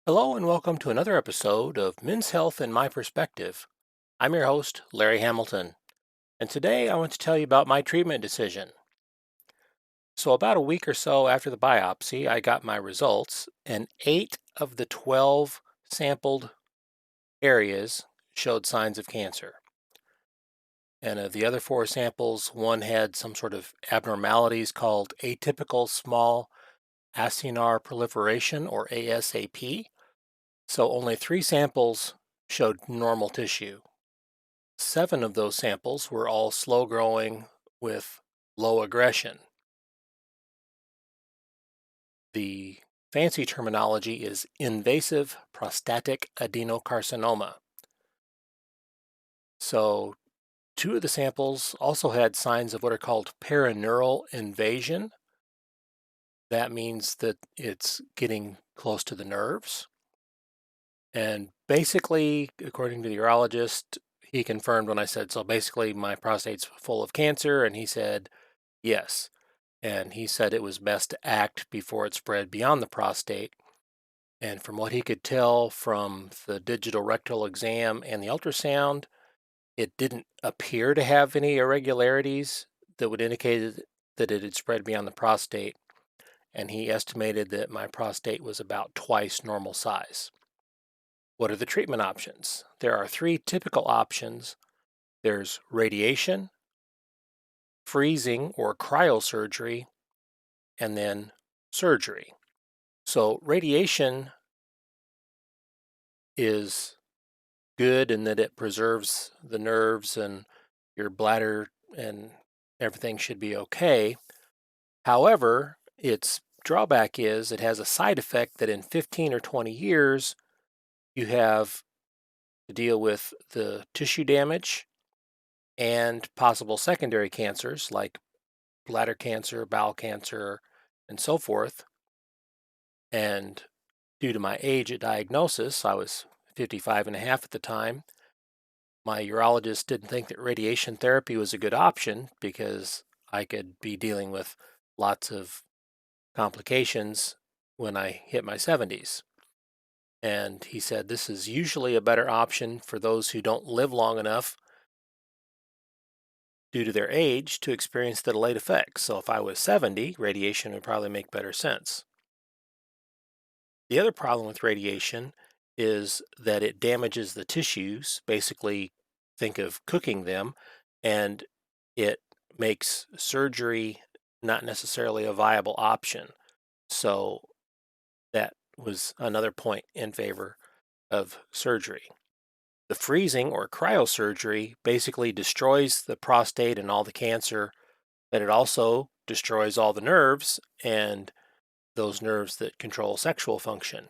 Hello and welcome to another episode of Men's Health and My Perspective. I'm your host, Larry Hamilton, and today I want to tell you about my treatment decision. So, about a week or so after the biopsy, I got my results, and 8 of the 12 sampled areas showed signs of cancer. And of the other 4 samples, one had some sort of abnormalities called atypical small acinar proliferation, or ASAP. So, only 3 samples showed normal tissue. 7 of those samples were all slow growing with low aggression. The fancy terminology is invasive prostatic adenocarcinoma. So, 2 of the samples also had signs of what are called perineural invasion. That means that it's getting close to the nerves. And basically, according to the urologist, he confirmed when I said, so basically, my prostate's full of cancer. And he said, yes. And he said it was best to act before it spread beyond the prostate. And from what he could tell from the digital rectal exam and the ultrasound, it didn't appear to have any irregularities that would indicate that it had spread beyond the prostate. And he estimated that my prostate was about twice normal size. What are the treatment options? There are 3 typical options. There's radiation, freezing or cryosurgery, and then surgery. So radiation is good in that it preserves the nerves and your bladder and everything should be okay. However, its drawback is it has a side effect that in 15 or 20 years, you have to deal with the tissue damage and possible secondary cancers like bladder cancer, bowel cancer, and so forth. And due to my age at diagnosis, I was 55 and a half at the time. My urologist didn't think that radiation therapy was a good option because I could be dealing with lots of complications when I hit my 70s. And he said this is usually a better option for those who don't live long enough due to their age to experience the delayed effects. So if I was 70, radiation would probably make better sense. The other problem with radiation is that it damages the tissues, basically think of cooking them, and it makes surgery not necessarily a viable option. So that was another point in favor of surgery. The freezing or cryosurgery basically destroys the prostate and all the cancer, but it also destroys all the nerves and those nerves that control sexual function.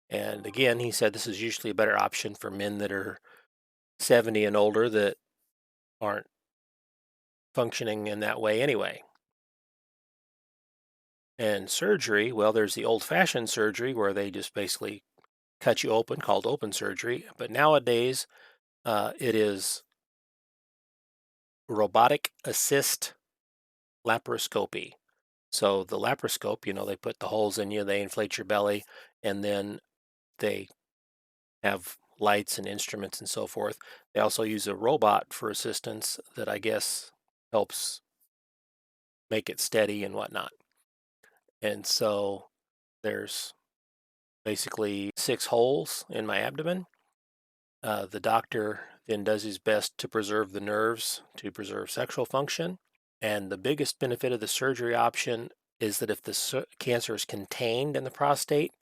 And again, he said this is usually a better option for men that are 70 and older that aren't functioning in that way anyway. And surgery, well, there's the old fashioned surgery where they just basically cut you open, called open surgery. But nowadays, it is robotic assist laparoscopy. So the laparoscope, they put the holes in you, they inflate your belly, and then they have lights and instruments and so forth. They also use a robot for assistance that I guess helps make it steady and whatnot. And so there's basically 6 holes in my abdomen. The doctor then does his best to preserve the nerves, to preserve sexual function. And the biggest benefit of the surgery option is that if the cancer is contained in the prostate,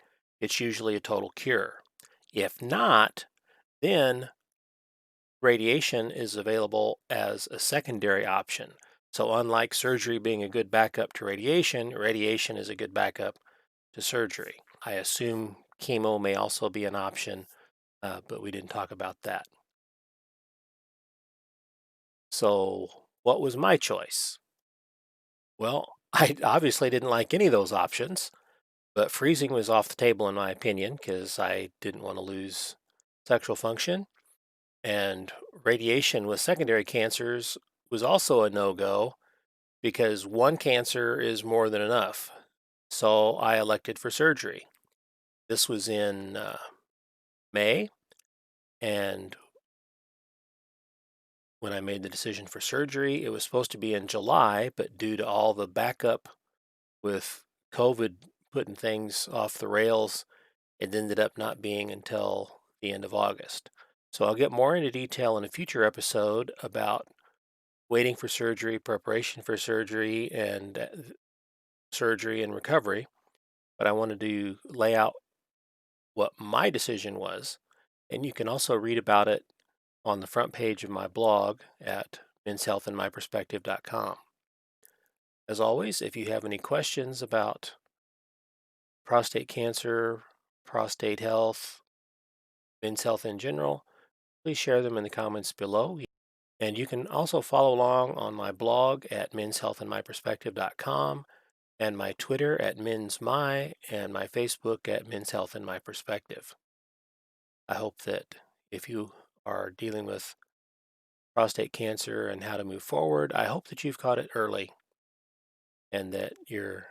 it's usually a total cure. If not, then radiation is available as a secondary option. So, unlike surgery being a good backup to radiation, radiation is a good backup to surgery. I assume chemo may also be an option, but we didn't talk about that. So, what was my choice? Well, I obviously didn't like any of those options, but freezing was off the table in my opinion because I didn't want to lose sexual function. And radiation with secondary cancers was also a no go because one cancer is more than enough. So I elected for surgery. This was in May, and when I made the decision for surgery, it was supposed to be in July, but due to all the backup with COVID putting things off the rails, it ended up not being until the end of August. So I'll get more into detail in a future episode about waiting for surgery, preparation for surgery, and surgery and recovery. But I wanted to lay out what my decision was, and you can also read about it on the front page of my blog at menshealthandmyperspective.com. As always, if you have any questions about prostate cancer, prostate health, men's health in general, please share them in the comments below. And you can also follow along on my blog at menshealthandmyperspective.com and my Twitter at mensmy and my Facebook at Men's Health in My Perspective. I hope that if you are dealing with prostate cancer and how to move forward, I hope that you've caught it early and that you're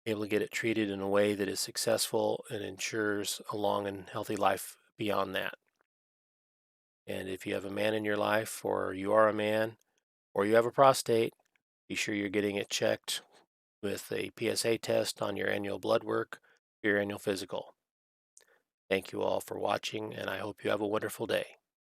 able to get it treated in a way that is successful and ensures a long and healthy life beyond that. And if you have a man in your life, or you are a man, or you have a prostate, be sure you're getting it checked with a PSA test on your annual blood work, your annual physical. Thank you all for watching, and I hope you have a wonderful day.